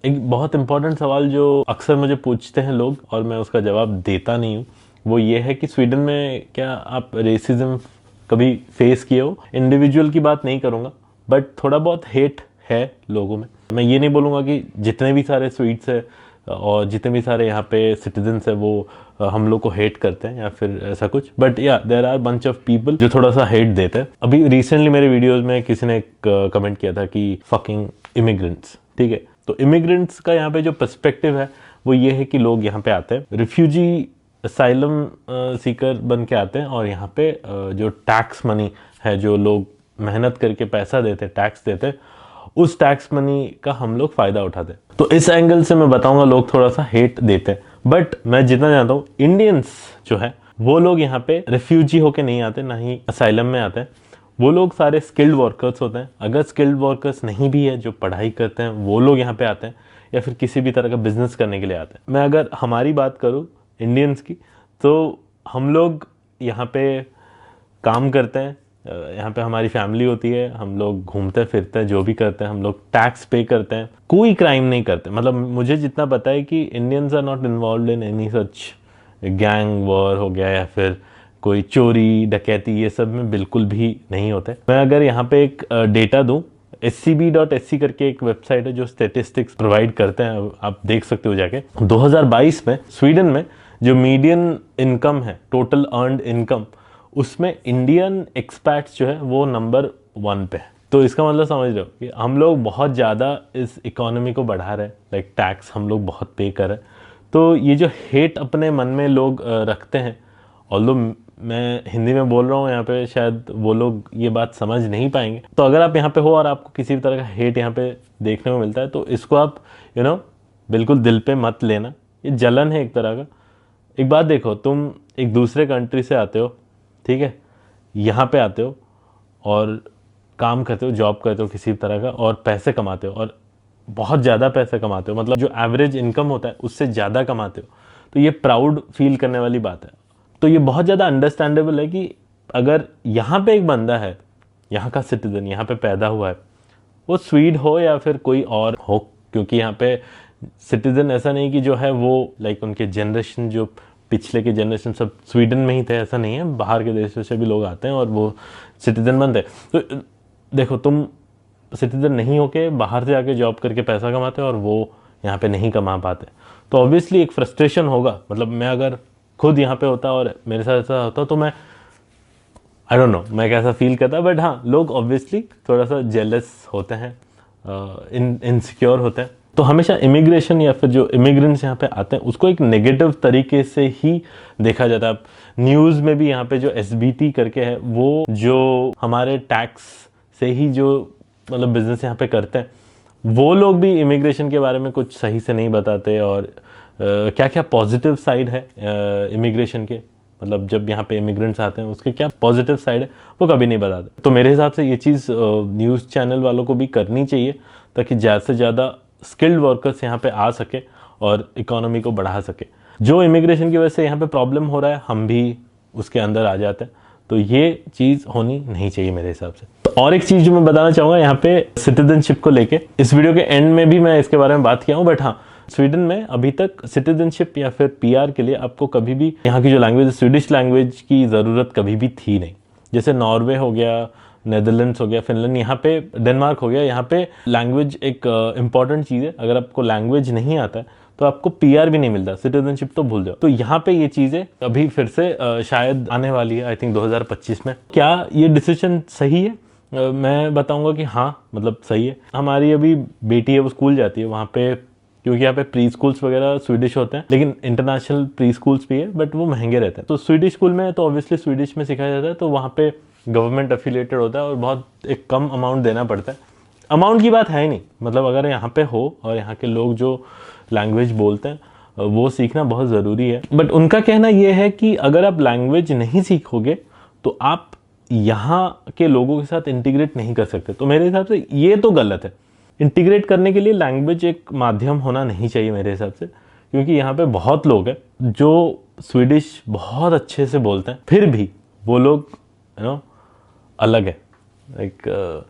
एक बहुत इंपॉर्टेंट सवाल जो अक्सर मुझे पूछते हैं लोग और मैं उसका जवाब देता नहीं हूँ, वो ये है कि स्वीडन में क्या आप रेसिज्म कभी फेस किए हो? इंडिविजुअल की बात नहीं करूँगा, बट थोड़ा बहुत हेट है लोगों में। मैं ये नहीं बोलूँगा कि जितने भी सारे स्वीड्स है और जितने भी सारे यहाँ पे सिटीजन्स है वो हम लोग को हेट करते हैं या फिर ऐसा कुछ, but yeah there are bunch of people जो थोड़ा सा हेट देते हैं। अभी रिसेंटली मेरे वीडियोस में किसी ने कमेंट किया था कि फकिंग इमिग्रेंट्स, ठीक है। तो इमिग्रेंट्स का यहाँ पे जो पर्सपेक्टिव है वो ये है कि लोग यहाँ पे आते हैं रिफ्यूजी असाइलम सीकर बन के आते हैं और यहाँ पे जो टैक्स मनी है, जो लोग मेहनत करके पैसा देते हैं, टैक्स देते हैं, उस टैक्स मनी का हम लोग फायदा उठाते हैं। तो इस एंगल से मैं बताऊंगा लोग थोड़ा सा हेट देते हैं, बट मैं जितना जानता हूँ इंडियंस जो है वो लोग यहाँ पे रिफ्यूजी होके नहीं आते, ना ही असाइलम में आते हैं। वो लोग सारे स्किल्ड वर्कर्स होते हैं। अगर स्किल्ड वर्कर्स नहीं भी है जो पढ़ाई करते हैं, वो लोग यहाँ पे आते हैं या फिर किसी भी तरह का बिजनेस करने के लिए आते हैं। मैं अगर हमारी बात करूँ इंडियंस की, तो हम लोग यहाँ पे काम करते हैं, यहाँ पे हमारी फैमिली होती है, हम लोग घूमते फिरते हैं, जो भी करते हैं हम लोग टैक्स पे करते हैं, कोई क्राइम नहीं करते। मतलब मुझे जितना पता है कि Indians are not involve in any such gang war हो गया या फिर कोई चोरी डकैती, ये सब में बिल्कुल भी नहीं होते। मैं अगर यहाँ पे एक डेटा दूँ, scb.sc करके एक वेबसाइट है जो स्टेटिस्टिक्स प्रोवाइड करते हैं, आप देख सकते हो जाके। 2022 में स्वीडन में जो मीडियन इनकम है, टोटल अर्नड इनकम, उसमें इंडियन एक्सपैट्स जो है वो नंबर 1 पे है। तो इसका मतलब समझ रहे हो कि हम लोग बहुत ज़्यादा इस इकोनॉमी को बढ़ा रहे हैं, लाइक टैक्स हम लोग बहुत पे कर रहे हैं। तो ये जो हेट अपने मन में लोग रखते हैं, ऑल्दो मैं हिंदी में बोल रहा हूँ, यहाँ पे शायद वो लोग ये बात समझ नहीं पाएंगे। तो अगर आप यहाँ पे हो और आपको किसी भी तरह का हेट यहाँ पे देखने को मिलता है, तो इसको आप बिल्कुल दिल पे मत लेना। ये जलन है एक तरह का। एक बात देखो, तुम एक दूसरे कंट्री से आते हो, ठीक है, यहाँ पे आते हो और काम करते हो, जॉब करते हो किसी भी तरह का, और पैसे कमाते हो और बहुत ज़्यादा पैसे कमाते हो, मतलब जो एवरेज इनकम होता है उससे ज़्यादा कमाते हो, तो ये प्राउड फील करने वाली बात है। तो ये बहुत ज़्यादा अंडरस्टैंडेबल है कि अगर यहाँ पे एक बंदा है, यहाँ का सिटीजन, यहाँ पे पैदा हुआ है, वो स्वीड हो या फिर कोई और हो, क्योंकि यहाँ पे सिटीजन ऐसा नहीं कि जो है वो लाइक उनके जनरेशन, जो पिछले के जनरेशन सब स्वीडन में ही थे, ऐसा नहीं है। बाहर के देशों से भी लोग आते हैं और वो सिटीजन बनते हैं। तो देखो, तुम सिटीजन नहीं होके बाहर से आके जॉब करके पैसा कमाते हो और वो यहाँ पे नहीं कमा पाते, तो ऑब्वियसली एक फ्रस्ट्रेशन होगा। मतलब मैं अगर खुद यहाँ पे होता और मेरे साथ ऐसा होता तो मैं आई डोंट नो मैं कैसा फील करता। बट हाँ, लोग ऑब्वियसली थोड़ा सा जेलस होते हैं, इनसिक्योर होते हैं। तो हमेशा इमिग्रेशन या फिर जो इमिग्रेंट्स यहाँ पे आते हैं उसको एक नेगेटिव तरीके से ही देखा जाता है। न्यूज़ में भी यहाँ पे जो SBT करके है, वो जो हमारे टैक्स से ही जो मतलब बिजनेस यहाँ पे करते हैं, वो लोग भी इमिग्रेशन के बारे में कुछ सही से नहीं बताते। और क्या क्या पॉजिटिव साइड है इमिग्रेशन के, मतलब जब यहाँ पे इमिग्रेंट्स आते हैं उसके क्या पॉजिटिव साइड है, वो कभी नहीं बताते। तो मेरे हिसाब से ये चीज़ न्यूज़ चैनल वालों को भी करनी चाहिए, ताकि ज़्यादा से ज़्यादा स्किल्ड वर्कर्स यहाँ पे आ सके और इकोनॉमी को बढ़ा सके। जो इमिग्रेशन की वजह से यहाँ पे प्रॉब्लम हो रहा है, हम भी उसके अंदर आ जाते हैं, तो ये चीज़ होनी नहीं चाहिए मेरे हिसाब से। तो और एक चीज़ जो मैं बताना चाहूँगा यहाँ पे सिटीजनशिप को लेके, इस वीडियो के एंड में भी मैं इसके बारे में बात किया हूँ, बट हाँ, स्वीडन में अभी तक सिटीजनशिप या फिर PR के लिए आपको कभी भी यहाँ की जो लैंग्वेज है, स्वीडिश लैंग्वेज की ज़रूरत कभी भी थी नहीं। जैसे नॉर्वे हो गया, नेदरलैंड्स हो गया, फिनलैंड, यहाँ पे डेनमार्क हो गया, यहाँ पे लैंग्वेज एक इंपॉर्टेंट चीज़ है। अगर आपको लैंग्वेज नहीं आता है तो आपको PR भी नहीं मिलता, सिटीजनशिप तो भूल जाओ। तो यहाँ पे ये चीज़ें अभी फिर से शायद आने वाली है, आई थिंक 2025 में। क्या ये डिसीजन सही है? मैं बताऊंगा कि हाँ, मतलब सही है। हमारी अभी बेटी है, वो स्कूल जाती है वहाँ पे, क्योंकि यहाँ पे प्री स्कूल्स वगैरह स्वीडिश होते हैं, लेकिन इंटरनेशनल प्री स्कूल्स भी है, बट वो महंगे रहते हैं। तो स्वीडिश स्कूल में तो ऑब्वियसली स्वीडिश में सिखाया जाता है, तो वहाँ पे गवर्नमेंट एफिलिएटेड होता है और बहुत एक कम अमाउंट देना पड़ता है। अमाउंट की बात है ही नहीं, मतलब अगर यहाँ पे हो और यहाँ के लोग जो लैंग्वेज बोलते हैं वो सीखना बहुत ज़रूरी है। बट उनका कहना ये है कि अगर आप लैंग्वेज नहीं सीखोगे तो आप यहाँ के लोगों के साथ इंटीग्रेट नहीं कर सकते। तो मेरे हिसाब से ये तो गलत है। इंटीग्रेट करने के लिए लैंग्वेज एक माध्यम होना नहीं चाहिए मेरे हिसाब से, क्योंकि यहाँ पे बहुत लोग हैं जो स्वीडिश बहुत अच्छे से बोलते हैं, फिर भी वो लोग अलग है। लाइक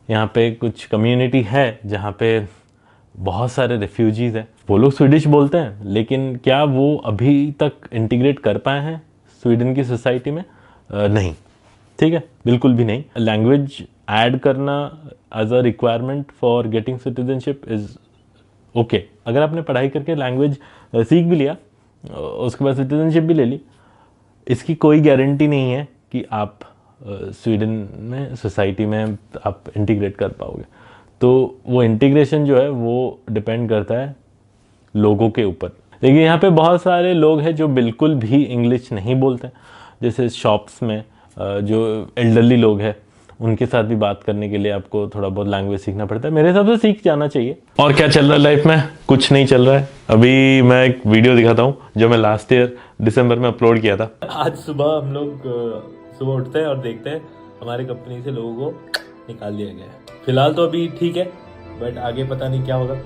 यहाँ पे कुछ कम्युनिटी है जहाँ पे बहुत सारे रेफ्यूजीज हैं, वो लोग स्वीडिश बोलते हैं, लेकिन क्या वो अभी तक इंटीग्रेट कर पाए हैं स्वीडन की सोसाइटी में? नहीं, ठीक है, बिल्कुल भी नहीं। लैंग्वेज ऐड करना as a requirement for getting citizenship is okay. अगर आपने पढ़ाई करके लैंग्वेज सीख भी लिया, उसके बाद सिटीजनशिप भी ले ली, इसकी कोई गारंटी नहीं है कि आप स्वीडन में सोसाइटी में आप इंटीग्रेट कर पाओगे। तो वो इंटीग्रेशन जो है वो डिपेंड करता है लोगों के ऊपर। लेकिन यहाँ पे बहुत सारे लोग हैं जो बिल्कुल भी इंग्लिश नहीं बोलते, जैसे शॉप्स में जो एल्डरली लोग हैं उनके साथ भी बात करने के लिए आपको थोड़ा बहुत लैंग्वेज सीखना पड़ता है। मेरे हिसाब से सीख जाना चाहिए। और क्या चल रहा है लाइफ में? कुछ नहीं चल रहा है। अभी मैं एक वीडियो दिखाता हूँ जो मैं लास्ट ईयर दिसंबर में अपलोड किया था। आज सुबह हम लोग सुबह उठते हैं और देखते हैं हमारी कंपनी से लोगों को निकाल दिया गया है। फिलहाल तो अभी ठीक है, बट आगे पता नहीं क्या होगा।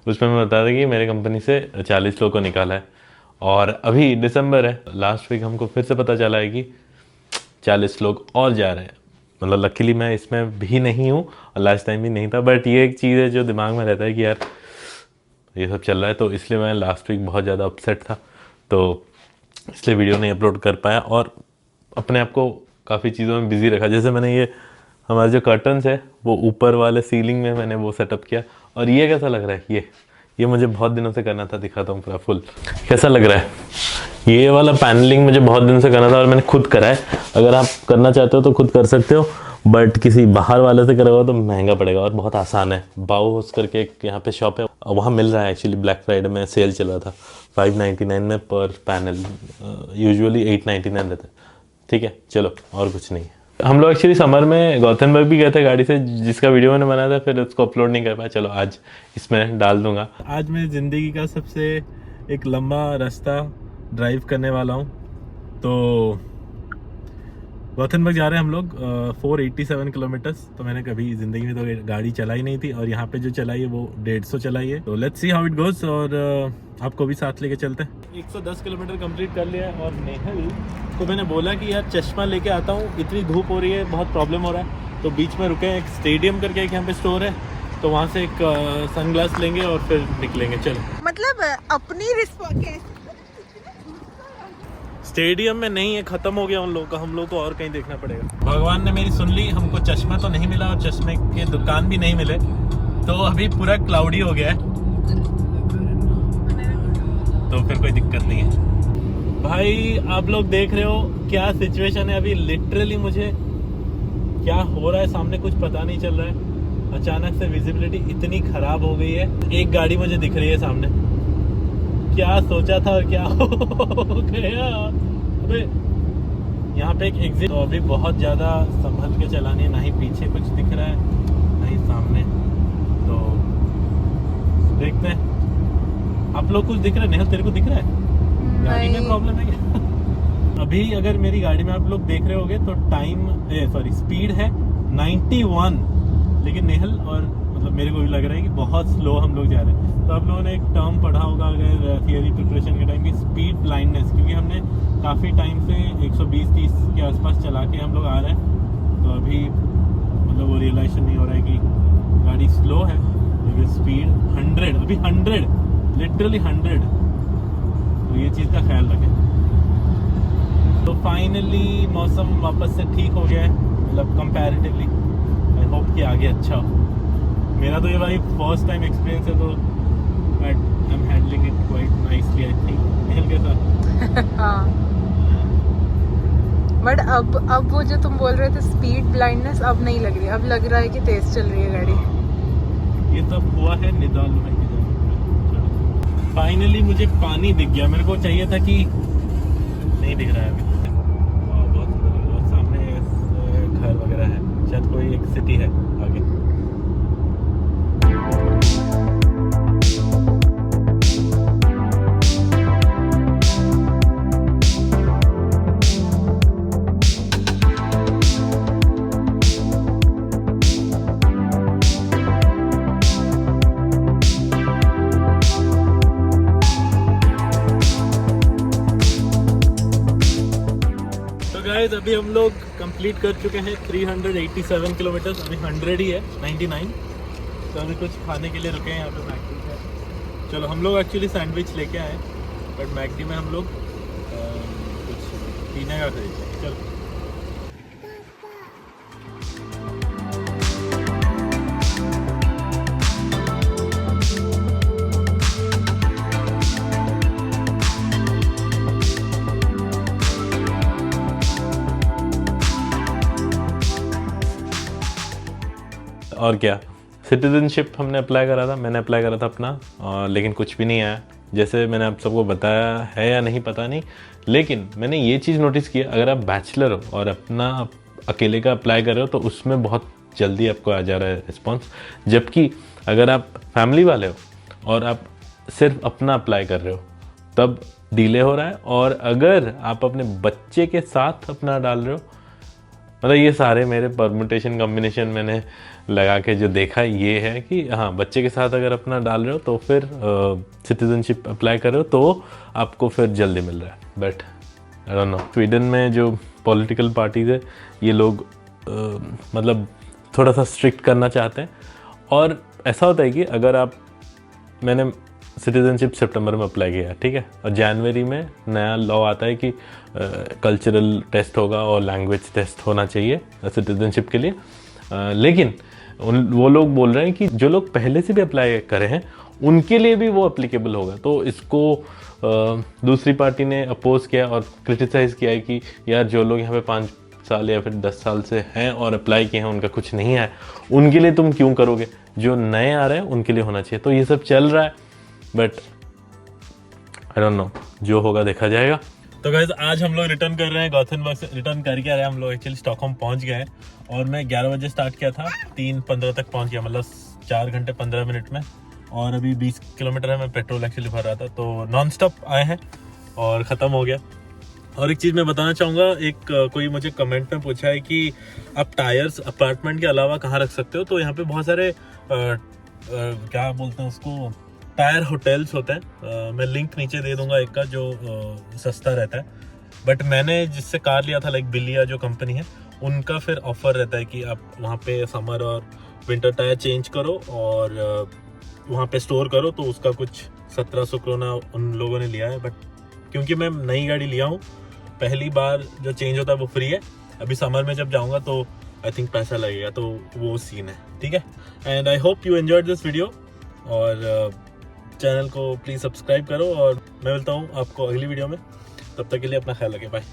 उसमें मैं बता दें कि मेरे कंपनी से 40 लोगों को निकाला है और अभी दिसंबर है। लास्ट वीक हमको फिर से पता चला है कि 40 लोग और जा रहे हैं। मतलब लकीली मैं इसमें भी नहीं हूँ और लास्ट टाइम भी नहीं था, बट ये एक चीज़ है जो दिमाग में रहता है कि यार ये सब चल रहा है। तो इसलिए मैं लास्ट वीक बहुत ज़्यादा अपसेट था, तो इसलिए वीडियो नहीं अपलोड कर पाया और अपने आप को काफ़ी चीज़ों में बिजी रखा। जैसे मैंने ये हमारे जो कर्टन्स है वो ऊपर वाले सीलिंग में मैंने वो सेटअप किया। और ये कैसा लग रहा है? ये मुझे बहुत दिनों से करना था। दिखाता हूँ पूरा फुल कैसा लग रहा है। ये वाला पैनलिंग मुझे बहुत दिन से करना था और मैंने खुद करा है। अगर आप करना चाहते हो तो खुद कर सकते हो, बट किसी बाहर वाले से करा हुआ तो महंगा पड़ेगा। और बहुत आसान है। बाउहाउस करके एक यहाँ पे शॉप है, वहाँ मिल रहा है। एक्चुअली ब्लैक फ्राइडे में सेल चल रहा था 599 में पर पैनल। यूजुअली 899 रहता है। ठीक है, चलो और कुछ नहीं है। हम लोग एक्चुअली समर में गौतमबर्ग भी गए थे गाड़ी से, जिसका वीडियो मैंने बनाया था, फिर उसको अपलोड नहीं कर पाया। चलो आज इसमें डाल दूंगा। आज मैं ज़िंदगी का सबसे एक लंबा रास्ता ड्राइव करने वाला हूँ। तो गौतमबर्ग जा रहे हैं हम लोग 487 किलोमीटर्स। तो मैंने कभी ज़िंदगी में तो गाड़ी चलाई नहीं थी और यहाँ पे जो चलाई है वो 150 चलाई है। तो let's see how it goes और आपको भी साथ लेके चलते हैं। 110 किलोमीटर कंप्लीट कर लिया है और नेहल को मैंने बोला कि यार चश्मा लेके आता हूँ, इतनी धूप हो रही है, बहुत प्रॉब्लम हो रहा है। तो बीच में रुके हैं, एक स्टेडियम करके एक यहाँ पे स्टोर है, तो वहाँ से एक सनग्लास लेंगे और फिर निकलेंगे। चलो, मतलब अपनी स्टेडियम में नहीं है, खत्म हो गया उन लोगों का। हम लोग को और कहीं देखना पड़ेगा। भगवान ने मेरी सुन ली। हमको चश्मा तो नहीं मिला और चश्मे के दुकान भी नहीं मिले, तो अभी पूरा क्लाउडी हो गया है, तो फिर कोई दिक्कत नहीं है। भाई आप लोग देख रहे हो क्या सिचुएशन है अभी। लिटरली मुझे क्या हो रहा है सामने कुछ पता नहीं चल रहा है। अचानक से विजिबिलिटी इतनी खराब हो गई है। एक गाड़ी मुझे दिख रही है सामने, क्या सोचा था और क्या हो गया। अबे यहाँ पे एक एग्जिट, तो अभी बहुत ज़्यादा संभल के चलानी है। ना ही पीछे कुछ दिख रहा है ना ही सामने, तो देखते हैं। आप लोग कुछ दिख रहा है? नेहा तेरे को दिख रहा है? गाड़ी में प्रॉब्लम है क्या? अभी अगर मेरी गाड़ी में आप लोग देख रहे होगे तो स्पीड है 91, लेकिन नेहल और मतलब मेरे को भी लग रहा है कि बहुत स्लो हम लोग जा रहे हैं। तो आप लोगों ने एक टर्म पढ़ा होगा अगर थियरी प्रिपरेशन के टाइम की, स्पीड ब्लाइंडनेस, क्योंकि हमने काफ़ी टाइम से 120-30 के आसपास चला के हम लोग आ रहे हैं। तो अभी मतलब वो रियलाइजेशन नहीं हो रहा है कि गाड़ी स्लो है, लेकिन स्पीड 100, अभी 100, लिटरली 100। तो ये चीज़ का ख्याल रखें। तो फाइनली मौसम वापस से ठीक हो गया है, मतलब कंपैरेटिवली। आई होप कि आगे अच्छा हो। मेरा तो ये भाई फर्स्ट टाइम एक्सपीरियंस है, तो I am handling it quite nicely I think. Nehal के साथ हाँ, बट अब वो जो तुम बोल रहे थे स्पीड ब्लाइंडनेस अब नहीं लग रही, अब लग रहा है कि तेज चल रही है गाड़ी। ये सब हुआ है निदान भाई के जब फाइनली मुझे पानी दिख गया। मेरे को चाहिए था कि नहीं दिख रहा है अभी। बहुत सुंदर, और सामने घर वगैरह है, शायद कोई एक सिटी है आगे। अभी हम लोग कंप्लीट कर चुके हैं 387 किलोमीटर। अभी 100 ही है, 99। तो अभी कुछ खाने के लिए रुके हैं यहाँ पे मैकडी पे। चलो हम लोग एक्चुअली सैंडविच लेके आए, बट मैकडी में हम लोग कुछ पीने का खरीदे। चलो और क्या, सिटीजनशिप हमने अप्लाई करा था, मैंने अप्लाई करा था अपना, लेकिन कुछ भी नहीं आया। जैसे मैंने आप सबको बताया है या नहीं पता नहीं, लेकिन मैंने ये चीज़ नोटिस किया, अगर आप बैचलर हो और अपना अकेले का अप्लाई कर रहे हो तो उसमें बहुत जल्दी आपको आ जा रहा है रिस्पॉन्स। जबकि अगर आप फैमिली वाले हो और आप सिर्फ अपना अप्लाई कर रहे हो तब डिले हो रहा है। और अगर आप अपने बच्चे के साथ अपना डाल रहे हो, मतलब ये सारे मेरे परमुटेशन कॉम्बिनेशन मैंने लगा के जो देखा ये है कि हाँ, बच्चे के साथ अगर अपना डाल रहे हो तो फिर सिटीजनशिप अप्लाई कर रहे हो तो आपको फिर जल्दी मिल रहा है। But I don't know, Sweden में जो पॉलिटिकल पार्टीज है ये लोग मतलब थोड़ा सा स्ट्रिक्ट करना चाहते हैं। और ऐसा होता है कि अगर आप, मैंने सिटीजनशिप सितंबर में अप्लाई किया, ठीक है, और जनवरी में नया लॉ आता है कि कल्चरल टेस्ट होगा और लैंग्वेज टेस्ट होना चाहिए सिटीजनशिप के लिए। लेकिन वो लोग बोल रहे हैं कि जो लोग पहले से भी अप्लाई करे हैं उनके लिए भी वो अप्लीकेबल होगा। तो इसको दूसरी पार्टी ने अपोज किया और क्रिटिसाइज़ किया है कि यार जो लोग यहाँ पे 5 साल या फिर 10 साल से हैं और अप्लाई किए हैं, उनका कुछ नहीं है, उनके लिए तुम क्यों करोगे, जो नए आ रहे हैं उनके लिए होना चाहिए। तो ये सब चल रहा है, बट आई डोंट नो, जो होगा देखा जाएगा। तो गाइस आज हम लोग रिटर्न कर रहे हैं गॉथेनबर्ग से, रिटर्न करके आ रहे हैं हम लोग। एक्चुअली स्टॉकहोम पहुंच गए हैं और मैं 11 बजे स्टार्ट किया था, 3:15 तक पहुंच गया, मतलब 4 घंटे 15 मिनट में। और अभी 20 किलोमीटर है, मैं पेट्रोल एक्चुअली भर रहा था, तो नॉन स्टॉप आए हैं और ख़त्म हो गया। और एक चीज़ मैं बताना चाहूँगा, एक कोई मुझे कमेंट में पूछा है कि आप टायर्स अपार्टमेंट के अलावा कहाँ रख सकते हो। तो यहाँ पे बहुत सारे क्या बोलते हैं उसको, टायर होटल्स होते हैं। मैं लिंक नीचे दे दूंगा एक का, जो सस्ता रहता है। बट मैंने जिससे कार लिया था, लाइक बिलिया जो कंपनी है, उनका फिर ऑफर रहता है कि आप वहाँ पे समर और विंटर टायर चेंज करो और वहाँ पे स्टोर करो, तो उसका कुछ 1700 क्रोना उन लोगों ने लिया है। बट क्योंकि मैं नई गाड़ी लिया हूँ, पहली बार जो चेंज होता है वो फ्री है। अभी समर में जब जाऊँगा तो आई थिंक पैसा लगेगा, तो वो सीन है, ठीक है। And I hope you enjoyed this video, और चैनल को प्लीज़ सब्सक्राइब करो, और मैं मिलता हूँ आपको अगली वीडियो में। तब तक के लिए अपना ख्याल रखें, बाय।